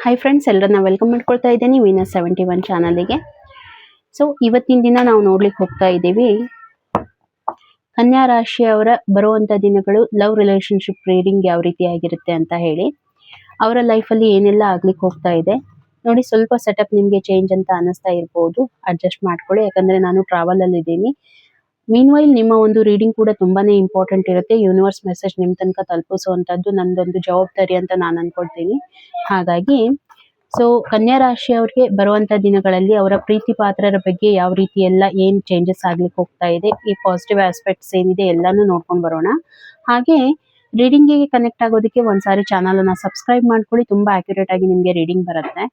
Hi friends, ಎಲ್ಲರನ್ನ welcome ಮಾಡ್ಕೊಳ್ತಾ ಇದ್ದೀನಿ ವೀನಸ್ 71 ಚಾನಲ್ಗೆ. ಸೊ ಇವತ್ತಿನ ದಿನ ನಾವು ನೋಡ್ಲಿಕ್ಕೆ ಹೋಗ್ತಾ ಇದ್ದೀವಿ ಕನ್ಯಾ ರಾಶಿಯವರ ಬರುವಂತ ದಿನಗಳು ಲವ್ ರಿಲೇಶನ್ಶಿಪ್ ರೀಡಿಂಗ್ ಯಾವ ರೀತಿ ಆಗಿರುತ್ತೆ ಅಂತ ಹೇಳಿ. ಅವರ ಲೈಫಲ್ಲಿ ಏನೆಲ್ಲ ಆಗ್ಲಿಕ್ಕೆ ಹೋಗ್ತಾ ಇದೆ ನೋಡಿ. ಸ್ವಲ್ಪ ಸೆಟಪ್ ನಿಮಗೆ ಚೇಂಜ್ ಅಂತ ಅನಿಸ್ತಾ ಇರ್ಬೋದು, ಅಡ್ಜಸ್ಟ್ ಮಾಡ್ಕೊಳ್ಳಿ. ಯಾಕಂದ್ರೆ ನಾನು ಟ್ರಾವೆಲ್ ಅಲ್ಲಿ ಇದ್ದೀನಿ. ಮೀನ್ವೈಲ್ ನಿಮ್ಮ ಒಂದು ರೀಡಿಂಗ್ ಕೂಡ ತುಂಬಾನೇ ಇಂಪಾರ್ಟೆಂಟ್ ಇರುತ್ತೆ. ಯೂನಿವರ್ಸ್ ಮೆಸೇಜ್ ನಿಮ್ ತನಕ ತಲುಪಿಸುವಂತದ್ದು ನಂದೊಂದು ಜವಾಬ್ದಾರಿ ಅಂತ ನಾನು ಅನ್ಕೊಳ್ತೀನಿ. ಹಾಗಾಗಿ ಕನ್ಯಾ ರಾಶಿಯವರಿಗೆ ಬರುವಂತ ದಿನಗಳಲ್ಲಿ ಅವರ ಪ್ರೀತಿ ಪಾತ್ರರ ಬಗ್ಗೆ ಯಾವ ರೀತಿ ಎಲ್ಲ ಏನ್ ಚೇಂಜಸ್ ಆಗ್ಲಿಕ್ಕೆ ಹೋಗ್ತಾ ಇದೆ, ಈ ಪಾಸಿಟಿವ್ ಆಸ್ಪೆಕ್ಟ್ಸ್ ಏನಿದೆ ಎಲ್ಲಾನು ನೋಡ್ಕೊಂಡು ಬರೋಣ. ಹಾಗೆ ರೀಡಿಂಗ್ ಗೆ ಕನೆಕ್ಟ್ ಆಗೋದಕ್ಕೆ ಒಂದ್ಸಾರಿ ಚಾನಲ್ ಅನ್ನ ಸಬ್ಸ್ಕ್ರೈಬ್ ಮಾಡ್ಕೊಳ್ಳಿ. ತುಂಬಾ ಅಕ್ಯುರೇಟ್ ಆಗಿ ನಿಮ್ಗೆ ರೀಡಿಂಗ್ ಬರುತ್ತೆ.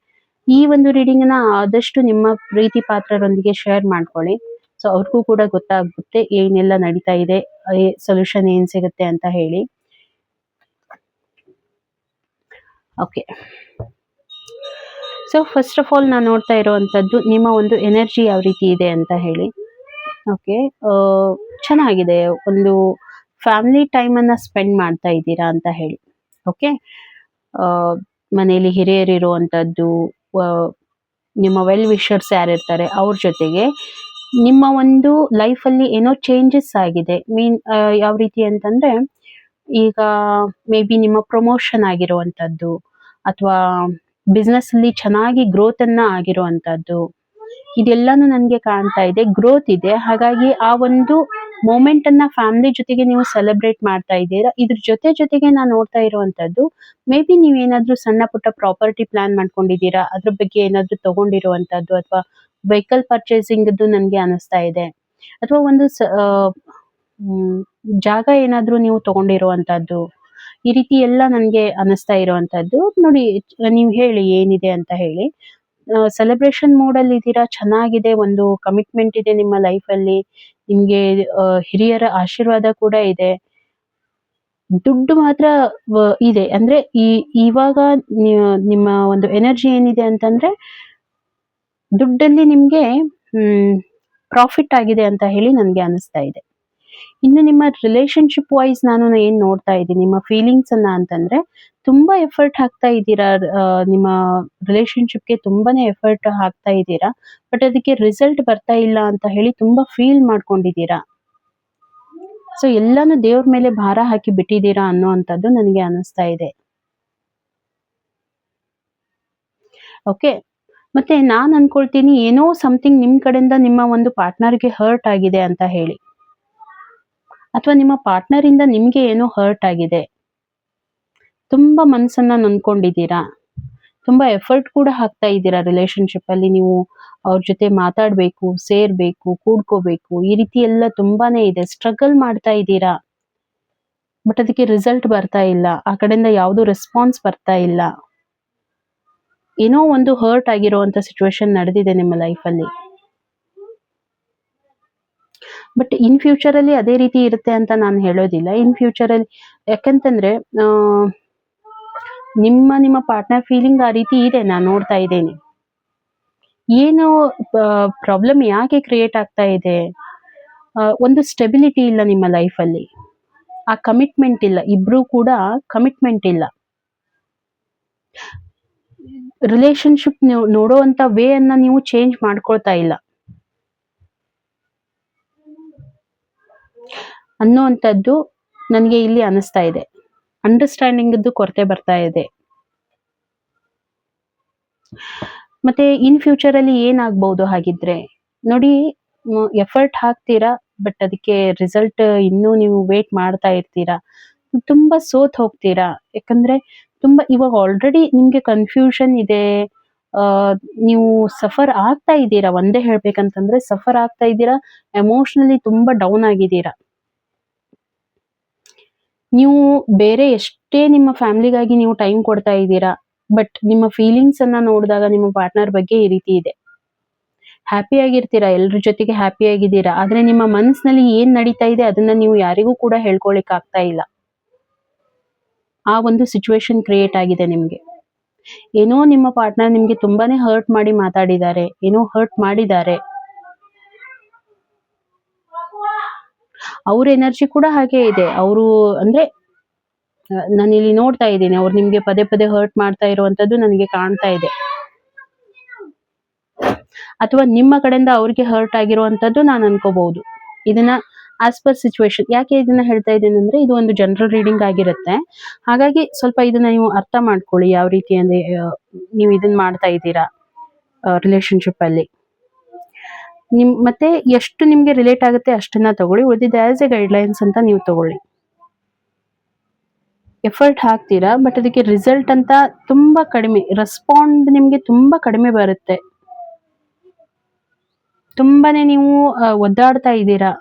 ಈ ಒಂದು ರೀಡಿಂಗ್ ನ ಆದಷ್ಟು ನಿಮ್ಮ ಪ್ರೀತಿ ಪಾತ್ರರೊಂದಿಗೆ ಶೇರ್ ಮಾಡ್ಕೊಳ್ಳಿ. ಸೊ ಅವ್ರಿಗೂ ಕೂಡ ಗೊತ್ತಾಗುತ್ತೆ ಏನೆಲ್ಲ ನಡೀತಾ ಇದೆ, ಸೊಲ್ಯೂಷನ್ ಏನ್ ಸಿಗುತ್ತೆ ಅಂತ ಹೇಳಿ. Okay, so first of all ನಾನು ನೋಡ್ತಾ ಇರುವಂತದ್ದು ನಿಮ್ಮ ಒಂದು ಎನರ್ಜಿ ಯಾವ ರೀತಿ ಇದೆ ಅಂತ ಹೇಳಿ. ಓಕೆ, ಚೆನ್ನಾಗಿದೆ. ಒಂದು ಫ್ಯಾಮಿಲಿ ಟೈಮ್ ಅನ್ನ ಸ್ಪೆಂಡ್ ಮಾಡ್ತಾ ಇದ್ದೀರಾ ಅಂತ ಹೇಳಿ. ಓಕೆ, ಮನೆಯಲ್ಲಿ ಹಿರಿಯರು ಇರುವಂತದ್ದು, ನಿಮ್ಮ ವೆಲ್ ವಿಷರ್ಸ್ ಯಾರಿರ್ತಾರೆ ಅವ್ರ ಜೊತೆಗೆ ನಿಮ್ಮ ಒಂದು ಲೈಫಲ್ಲಿ ಏನೋ ಚೇಂಜಸ್ ಆಗಿದೆ. ಯಾವ ರೀತಿ ಅಂತಂದ್ರೆ, ಈಗ ಮೇ ಬಿ ನಿಮ್ಮ ಪ್ರಮೋಷನ್ ಆಗಿರುವಂತದ್ದು ಅಥವಾ ಬಿಸ್ನೆಸ್ ಅಲ್ಲಿ ಚೆನ್ನಾಗಿ ಗ್ರೋತ್ ಅನ್ನ ಆಗಿರುವಂತದ್ದು, ಇದೆಲ್ಲಾನು ನನ್ಗೆ ಕಾಣ್ತಾ ಇದೆ. ಗ್ರೋತ್ ಇದೆ, ಹಾಗಾಗಿ ಆ ಒಂದು ಮೂಮೆಂಟ್ ಅನ್ನ ಫ್ಯಾಮಿಲಿ ಜೊತೆಗೆ ನೀವು ಸೆಲೆಬ್ರೇಟ್ ಮಾಡ್ತಾ ಇದ್ದೀರಾ. ಇದ್ರ ಜೊತೆಗೆ ನಾನು ನೋಡ್ತಾ ಇರುವಂತದ್ದು, ಮೇ ಬಿ ನೀವೇನಾದ್ರೂ ಸಣ್ಣ ಪುಟ್ಟ ಪ್ರಾಪರ್ಟಿ ಪ್ಲಾನ್ ಮಾಡ್ಕೊಂಡಿದ್ದೀರಾ, ಅದ್ರ ಬಗ್ಗೆ ಏನಾದ್ರೂ ತಗೊಂಡಿರುವಂತದ್ದು, ಅಥವಾ ವೆಹಿಕಲ್ ಪರ್ಚೇಸಿಂಗ್ ನನ್ಗೆ ಅನಿಸ್ತಾ ಇದೆ. ಅಥವಾ ಒಂದು ಜಾಗ ಏನಾದ್ರೂ ನೀವು ತಗೊಂಡಿರುವಂತದ್ದು, ಈ ರೀತಿ ಎಲ್ಲ ನನ್ಗೆ ಅನಿಸ್ತಾ ಇರುವಂತದ್ದು. ನೋಡಿ, ನೀವು ಹೇಳಿ ಏನಿದೆ ಅಂತ ಹೇಳಿ. ಸೆಲೆಬ್ರೇಷನ್ ಮೋಡ್ ಅಲ್ಲಿ ಇದ್ದೀರಾ, ಚೆನ್ನಾಗಿದೆ. ಒಂದು ಕಮಿಟ್ಮೆಂಟ್ ಇದೆ ನಿಮ್ಮ ಲೈಫ್ ಅಲ್ಲಿ. ನಿಮ್ಗೆ ಹಿರಿಯರ ಆಶೀರ್ವಾದ ಕೂಡ ಇದೆ. ದುಡ್ಡು ಮಾತ್ರ ಇದೆ. ಅಂದ್ರೆ ಇವಾಗ ನಿಮ್ಮ ಒಂದು ಎನರ್ಜಿ ಏನಿದೆ ಅಂತಂದ್ರೆ, ದುಡ್ಡಲ್ಲಿ ನಿಮ್ಗೆ ಪ್ರಾಫಿಟ್ ಆಗಿದೆ ಅಂತ ಹೇಳಿ ನನ್ಗೆ ಅನಿಸ್ತಾ ಇದೆ. ಇನ್ನು ನಿಮ್ಮ ರಿಲೇಶನ್ಶಿಪ್ ವೈಸ್ ನಾನು ಏನ್ ನೋಡ್ತಾ ಇದ್ದೀನಿ, ನಿಮ್ಮ ಫೀಲಿಂಗ್ಸ್ ಅನ್ನ ಅಂತಂದ್ರೆ, ತುಂಬಾ ಎಫರ್ಟ್ ಹಾಕ್ತಾ ಇದ್ದೀರಾ. ನಿಮ್ಮ ರಿಲೇಶನ್ಶಿಪ್ಗೆ ತುಂಬಾನೇ ಎಫರ್ಟ್ ಹಾಕ್ತಾ ಇದ್ದೀರಾ. ಬಟ್ ಅದಕ್ಕೆ ರಿಸಲ್ಟ್ ಬರ್ತಾ ಇಲ್ಲ ಅಂತ ಹೇಳಿ ತುಂಬಾ ಫೀಲ್ ಮಾಡ್ಕೊಂಡಿದ್ದೀರಾ. ಸೊ ಎಲ್ಲಾನು ದೇವ್ರ ಮೇಲೆ ಭಾರ ಹಾಕಿ ಬಿಟ್ಟಿದ್ದೀರಾ ಅನ್ನೋವಂಥದ್ದು ನನಗೆ ಅನಿಸ್ತಾ ಇದೆ. ಓಕೆ, ಮತ್ತೆ ನಾನ್ ಅನ್ಕೊಳ್ತೀನಿ ಏನೋ ಸಮಥಿಂಗ್ ನಿಮ್ ಕಡೆಯಿಂದ ನಿಮ್ಮ ಒಂದು ಪಾರ್ಟ್ನರ್ಗೆ ಹರ್ಟ್ ಆಗಿದೆ ಅಂತ ಹೇಳಿ, ಅಥವಾ ನಿಮ್ಮ ಪಾರ್ಟ್ನರ್ ಇಂದ ನಿಮ್ಗೆ ಏನೋ ಹರ್ಟ್ ಆಗಿದೆ. ತುಂಬಾ ಮನ್ಸನ್ನ ನೊಂದ್ಕೊಂಡಿದ್ದೀರಾ. ತುಂಬಾ ಎಫರ್ಟ್ ಕೂಡ ಹಾಕ್ತಾ ಇದ್ದೀರಾ ರಿಲೇಶನ್ಶಿಪ್ ಅಲ್ಲಿ. ನೀವು ಅವ್ರ ಜೊತೆ ಮಾತಾಡ್ಬೇಕು, ಸೇರ್ಬೇಕು, ಕೂಡ್ಕೋಬೇಕು, ಈ ರೀತಿ ಎಲ್ಲ ತುಂಬಾನೇ ಇದೆ. ಸ್ಟ್ರಗಲ್ ಮಾಡ್ತಾ ಇದ್ದೀರಾ. ಬಟ್ ಅದಕ್ಕೆ ರಿಸಲ್ಟ್ ಬರ್ತಾ ಇಲ್ಲ. ಆ ಕಡೆಯಿಂದ ಯಾವ್ದು ರೆಸ್ಪಾನ್ಸ್ ಬರ್ತಾ ಇಲ್ಲ. ಏನೋ ಒಂದು ಹರ್ಟ್ ಆಗಿರುವಂತ ಸಿಚುವೇಶನ್ ನಡೆದಿದೆ ನಿಮ್ಮ ಲೈಫಲ್ಲಿ. ಬಟ್ ಇನ್ ಫ್ಯೂಚರ್ ಅಲ್ಲಿ ಅದೇ ರೀತಿ ಇರುತ್ತೆ ಅಂತ ನಾನು ಹೇಳೋದಿಲ್ಲ. ಇನ್ ಫ್ಯೂಚರ್ ಅಲ್ಲಿ ಯಾಕಂತಂದ್ರೆ, ನಿಮ್ಮ ಪಾರ್ಟ್ನರ್ ಫೀಲಿಂಗ್ ಆ ರೀತಿ ಇದೆ, ನಾನು ನೋಡ್ತಾ ಇದ್ದೇನೆ. ಏನು ಪ್ರಾಬ್ಲಮ್ ಯಾಕೆ ಕ್ರಿಯೇಟ್ ಆಗ್ತಾ ಇದೆ? ಒಂದು ಸ್ಟೆಬಿಲಿಟಿ ಇಲ್ಲ ನಿಮ್ಮ ಲೈಫಲ್ಲಿ. ಆ ಕಮಿಟ್ಮೆಂಟ್ ಇಲ್ಲ. ಇಬ್ರು ಕೂಡ ಕಮಿಟ್ಮೆಂಟ್ ಇಲ್ಲ. ರಿಲೇಶನ್ಶಿಪ್ ನೋಡುವಂತ ವೇ ಅನ್ನ ನೀವು ಚೇಂಜ್ ಮಾಡ್ಕೊಳ್ತಾ ಇಲ್ಲ ಅನ್ನೋವಂಥದ್ದು ನನಗೆ ಇಲ್ಲಿ ಅನಿಸ್ತಾ ಇದೆ. ಅಂಡರ್ಸ್ಟ್ಯಾಂಡಿಂಗ್ ಕೊರತೆ ಬರ್ತಾ ಇದೆ. ಮತ್ತೆ ಇನ್ ಫ್ಯೂಚರ್ ಅಲ್ಲಿ ಏನಾಗ್ಬಹುದು ಹಾಗಿದ್ರೆ ನೋಡಿ, ಎಫರ್ಟ್ ಹಾಕ್ತೀರಾ, ಬಟ್ ಅದಕ್ಕೆ ರಿಸಲ್ಟ್ ಇನ್ನೂ ನೀವು ವೇಟ್ ಮಾಡ್ತಾ ಇರ್ತೀರಾ. ತುಂಬಾ ಸೋತ್ ಹೋಗ್ತೀರಾ. ಯಾಕಂದ್ರೆ ತುಂಬಾ ಇವಾಗ ಆಲ್ರೆಡಿ ನಿಮ್ಗೆ ಕನ್ಫ್ಯೂಷನ್ ಇದೆ. ನೀವು ಸಫರ್ ಆಗ್ತಾ ಇದ್ದೀರಾ. ಒಂದೇ ಹೇಳ್ಬೇಕಂತಂದ್ರೆ ಸಫರ್ ಆಗ್ತಾ ಇದ್ದೀರಾ. ಎಮೋಷನಲಿ ತುಂಬಾ ಡೌನ್ ಆಗಿದ್ದೀರಾ. ನೀವು ಬೇರೆ ಎಷ್ಟೇ ನಿಮ್ಮ ಫ್ಯಾಮಿಲಿಗಾಗಿ ನೀವು ಟೈಮ್ ಕೊಡ್ತಾ ಇದ್ದೀರಾ, ಬಟ್ ನಿಮ್ಮ ಫೀಲಿಂಗ್ಸ್ ಅನ್ನ ನೋಡಿದಾಗ ನಿಮ್ಮ ಪಾರ್ಟ್ನರ್ ಬಗ್ಗೆ ಈ ರೀತಿ ಇದೆ. ಹ್ಯಾಪಿ ಆಗಿರ್ತೀರಾ, ಎಲ್ರ ಜೊತೆಗೆ ಹ್ಯಾಪಿ ಆಗಿದ್ದೀರಾ, ಆದ್ರೆ ನಿಮ್ಮ ಮನಸ್ಸಿನಲ್ಲಿ ಏನ್ ನಡೀತಾ ಇದೆ ಅದನ್ನ ನೀವು ಯಾರಿಗೂ ಕೂಡ ಹೇಳ್ಕೊಳಿಕ್ ಆಗ್ತಾ ಇಲ್ಲ. ಆ ಒಂದು ಸಿಚುವೇಶನ್ ಕ್ರಿಯೇಟ್ ಆಗಿದೆ ನಿಮ್ಗೆ. ಏನೋ ನಿಮ್ಮ ಪಾರ್ಟ್ನರ್ ನಿಮ್ಗೆ ತುಂಬಾನೇ ಹರ್ಟ್ ಮಾಡಿ ಮಾತಾಡಿದ್ದಾರೆ, ಏನೋ ಹರ್ಟ್ ಮಾಡಿದ್ದಾರೆ. ಅವ್ರ ಎನರ್ಜಿ ಕೂಡ ಹಾಗೆ ಇದೆ. ಅವರು ಅಂದ್ರೆ ನಾನು ಇಲ್ಲಿ ನೋಡ್ತಾ ಇದ್ದೀನಿ, ಅವ್ರು ನಿಮ್ಗೆ ಪದೇ ಪದೇ ಹರ್ಟ್ ಮಾಡ್ತಾ ಇರುವಂತದ್ದು ನನಗೆ ಕಾಣ್ತಾ ಇದೆ. ಅಥವಾ ನಿಮ್ಮ ಕಡೆಯಿಂದ ಅವ್ರಿಗೆ ಹರ್ಟ್ ಆಗಿರುವಂತದ್ದು ನಾನು ಅನ್ಕೋಬಹುದು. ಇದನ್ನ ಆಸ್ ಪರ್ ಸಿಚುವೇಶನ್. ಯಾಕೆ ಇದನ್ನ ಹೇಳ್ತಾ ಇದ್ದೀನಿ ಅಂದ್ರೆ, ಇದು ಒಂದು ಜನರಲ್ ರೀಡಿಂಗ್ ಆಗಿರುತ್ತೆ. ಹಾಗಾಗಿ ಸ್ವಲ್ಪ ಇದನ್ನ ನೀವು ಅರ್ಥ ಮಾಡ್ಕೊಳ್ಳಿ, ಯಾವ ರೀತಿ ಅಂದ್ರೆ ನೀವು ಇದನ್ನ ಮಾಡ್ತಾ ಇದ್ದೀರಾ ರಿಲೇಶನ್ಶಿಪ್ ಅಲ್ಲಿ. ಮತ್ತೆ ಎಷ್ಟು ನಿಮ್ಗೆ ರಿಲೇಟ್ ಆಗುತ್ತೆ ಅಷ್ಟನ್ನ ತಗೊಳ್ಳಿ, ಉಳಿದಿದ್ದು ಆಸ್ ಎ ಗೈಡ್ಲೈನ್ಸ್ ಅಂತ ನೀವು ತಗೊಳ್ಳಿ. ಎಫರ್ಟ್ ಹಾಕ್ತೀರಾ, ಬಟ್ ಅದಕ್ಕೆ ರಿಸಲ್ಟ್ ಅಂತ ತುಂಬಾ ಕಡಿಮೆ, ರೆಸ್ಪಾಂಡ್ ನಿಮ್ಗೆ ತುಂಬಾ ಕಡಿಮೆ ಬರುತ್ತೆ. ತುಂಬಾನೇ ನೀವು ಒದ್ದಾಡ್ತಾ ಇದ್ದೀರಾ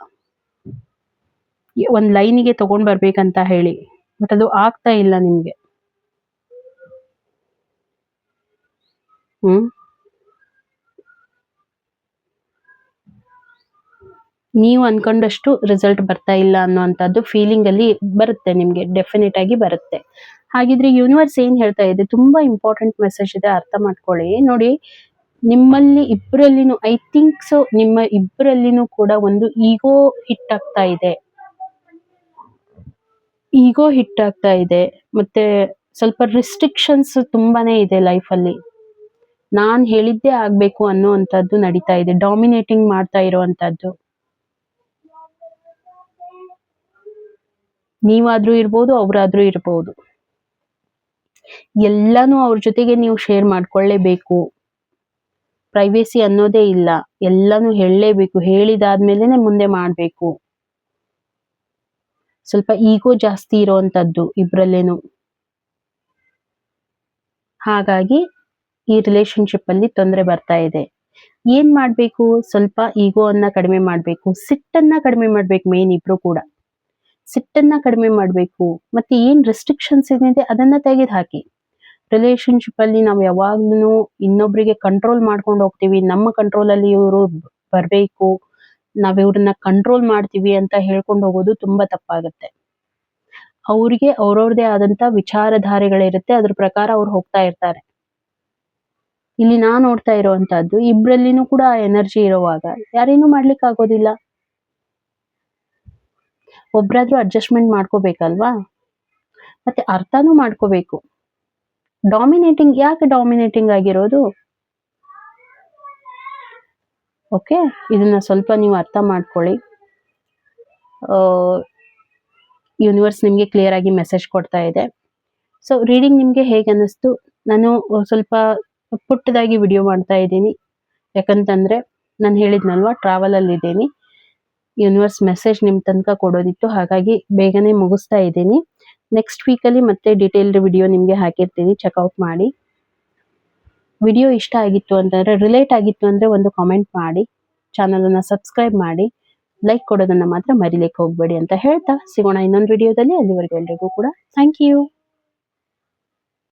ಒಂದ್ ಲೈನಿಗೆ ತಗೊಂಡ್ ಬರ್ಬೇಕಂತ ಹೇಳಿ, ಬಟ್ ಅದು ಆಗ್ತಾ ಇಲ್ಲ ನಿಮ್ಗೆ. ನೀವು ಅನ್ಕೊಂಡಷ್ಟು ರಿಸಲ್ಟ್ ಬರ್ತಾ ಇಲ್ಲ ಅನ್ನೋಂಥದ್ದು ಫೀಲಿಂಗ್ ಅಲ್ಲಿ ಬರುತ್ತೆ ನಿಮ್ಗೆ, ಡೆಫಿನೆಟ್ ಆಗಿ ಬರುತ್ತೆ. ಹಾಗಿದ್ರೆ ಯೂನಿವರ್ಸ್ ಏನ್ ಹೇಳ್ತಾ ಇದೆ, ತುಂಬಾ ಇಂಪಾರ್ಟೆಂಟ್ ಮೆಸೇಜ್ ಇದೆ, ಅರ್ಥ ಮಾಡ್ಕೊಳ್ಳಿ. ನೋಡಿ, ನಿಮ್ಮಲ್ಲಿ ಇಬ್ಬರಲ್ಲಿನೂ, ಐ ಥಿಂಕ್ ಸೊ, ನಿಮ್ಮ ಇಬ್ಬರಲ್ಲಿನೂ ಕೂಡ ಒಂದು ಈಗೋ ಹಿಟ್ ಆಗ್ತಾ ಇದೆ. ಈಗೋ ಹಿಟ್ ಆಗ್ತಾ ಇದೆ, ಮತ್ತೆ ಸ್ವಲ್ಪ ರಿಸ್ಟ್ರಿಕ್ಷನ್ಸ್ ತುಂಬಾನೇ ಇದೆ ಲೈಫ್ ಅಲ್ಲಿ. ನಾನ್ ಹೇಳಿದ್ದೇ ಆಗ್ಬೇಕು ಅನ್ನುವಂಥದ್ದು ನಡೀತಾ ಇದೆ, ಡಾಮಿನೇಟಿಂಗ್ ಮಾಡ್ತಾ ಇರುವಂತದ್ದು. ನೀವಾದ್ರೂ ಇರ್ಬೋದು, ಅವ್ರಾದ್ರೂ ಇರ್ಬೋದು, ಎಲ್ಲಾನು ಅವ್ರ ಜೊತೆಗೆ ನೀವು ಶೇರ್ ಮಾಡ್ಕೊಳ್ಳೇಬೇಕು. ಪ್ರೈವೇಸಿ ಅನ್ನೋದೇ ಇಲ್ಲ, ಎಲ್ಲಾನು ಹೇಳಲೇಬೇಕು, ಹೇಳಿದಾದ್ಮೇಲೆನೆ ಮುಂದೆ ಮಾಡ್ಬೇಕು. ಸ್ವಲ್ಪ ಈಗೋ ಜಾಸ್ತಿ ಇರೋವಂಥದ್ದು ಇಬ್ರಲ್ಲೇನು. ಹಾಗಾಗಿ ಈ ರಿಲೇಶನ್ಶಿಪ್ ಅಲ್ಲಿ ತೊಂದರೆ ಬರ್ತಾ ಇದೆ. ಏನ್ ಮಾಡ್ಬೇಕು, ಸ್ವಲ್ಪ ಈಗೋ ಅನ್ನ ಕಡಿಮೆ ಮಾಡ್ಬೇಕು, ಸಿಟ್ಟನ್ನ ಕಡಿಮೆ ಮಾಡ್ಬೇಕು. ಮೇನ್ ಇಬ್ರು ಕೂಡ ಸಿಟ್ಟನ್ನ ಕಡಿಮೆ ಮಾಡ್ಬೇಕು. ಮತ್ತೆ ಏನ್ ರೆಸ್ಟ್ರಿಕ್ಷನ್ಸ್ ಏನಿದೆ ಅದನ್ನ ತೆಗೆದು ಹಾಕಿ. ರಿಲೇಶನ್ಶಿಪ್ ಅಲ್ಲಿ ನಾವು ಯಾವಾಗ್ಲೂ ಇನ್ನೊಬ್ರಿಗೆ ಕಂಟ್ರೋಲ್ ಮಾಡ್ಕೊಂಡು ಹೋಗ್ತೀವಿ, ನಮ್ಮ ಕಂಟ್ರೋಲ್ ಅಲ್ಲಿ ಇವರು ಬರ್ಬೇಕು, ನಾವ್ ಇವ್ರನ್ನ ಕಂಟ್ರೋಲ್ ಮಾಡ್ತೀವಿ ಅಂತ ಹೇಳ್ಕೊಂಡು ಹೋಗೋದು ತುಂಬಾ ತಪ್ಪಾಗುತ್ತೆ. ಅವ್ರಿಗೆ ಅವ್ರವ್ರದೇ ಆದಂತ ವಿಚಾರಧಾರೆಗಳಿರುತ್ತೆ, ಅದ್ರ ಪ್ರಕಾರ ಅವ್ರು ಹೋಗ್ತಾ ಇರ್ತಾರೆ. ಇಲ್ಲಿ ನಾ ನೋಡ್ತಾ ಇರುವಂತಹದ್ದು, ಇಬ್ರಲ್ಲಿನೂ ಕೂಡ ಎನರ್ಜಿ ಇರುವಾಗ ಯಾರೇನು ಮಾಡ್ಲಿಕ್ಕೆ ಆಗೋದಿಲ್ಲ. ಒಬ್ರಾದ್ರೂ ಅಡ್ಜಸ್ಟ್ಮೆಂಟ್ ಮಾಡ್ಕೋಬೇಕಲ್ವಾ, ಮತ್ತೆ ಅರ್ಥನೂ ಮಾಡ್ಕೋಬೇಕು. ಡಾಮಿನೇಟಿಂಗ್ ಯಾಕೆ ಡಾಮಿನೇಟಿಂಗ್ ಆಗಿರೋದು? ಓಕೆ, ಇದನ್ನ ಸ್ವಲ್ಪ ನೀವು ಅರ್ಥ ಮಾಡ್ಕೊಳ್ಳಿ. ಯೂನಿವರ್ಸ್ ನಿಮ್ಗೆ ಕ್ಲಿಯರ್ ಆಗಿ ಮೆಸೇಜ್ ಕೊಡ್ತಾ ಇದೆ. ಸೊ ರೀಡಿಂಗ್ ನಿಮ್ಗೆ ಹೇಗೆ ಅನ್ನಿಸ್ತು? ನಾನು ಸ್ವಲ್ಪ ಪುಟ್ಟದಾಗಿ ವಿಡಿಯೋ ಮಾಡ್ತಾ ಇದ್ದೀನಿ, ಯಾಕಂತಂದ್ರೆ ನಾನು ಹೇಳಿದ್ನಲ್ವಾ, ಟ್ರಾವೆಲ್ ಅಲ್ಲಿ ಇದ್ದೀನಿ. ಯೂನಿವರ್ಸ್ ಮೆಸೇಜ್ ನಿಮ್ ತನಕ ಕೊಡೋದಿತ್ತು, ಹಾಗಾಗಿ ಬೇಗನೆ ಮುಗಿಸ್ತಾ ಇದ್ದೀನಿ. ನೆಕ್ಸ್ಟ್ ವೀಕಲ್ಲಿ ಮತ್ತೆ ಡೀಟೇಲ್ಡ್ ವಿಡಿಯೋ ನಿಮ್ಗೆ ಹಾಕಿರ್ತೀನಿ, ಚೆಕ್ಔಟ್ ಮಾಡಿ. ವಿಡಿಯೋ ಇಷ್ಟ ಆಗಿತ್ತು ಅಂತಂದ್ರೆ, ರಿಲೇಟ್ ಆಗಿತ್ತು ಅಂದ್ರೆ ಒಂದು ಕಾಮೆಂಟ್ ಮಾಡಿ, ಚಾನಲ್ ಅನ್ನ ಸಬ್ಸ್ಕ್ರೈಬ್ ಮಾಡಿ, ಲೈಕ್ ಕೊಡೋದನ್ನ ಮಾತ್ರ ಮರಿಲಿಕ್ಕೆ ಹೋಗ್ಬೇಡಿ ಅಂತ ಹೇಳ್ತಾ ಸಿಗೋಣ ಇನ್ನೊಂದು ವಿಡಿಯೋದಲ್ಲಿ. ಅಲ್ಲಿವರೆಗೂ ಎಲ್ರಿಗೂ ಕೂಡ ಥ್ಯಾಂಕ್ ಯು.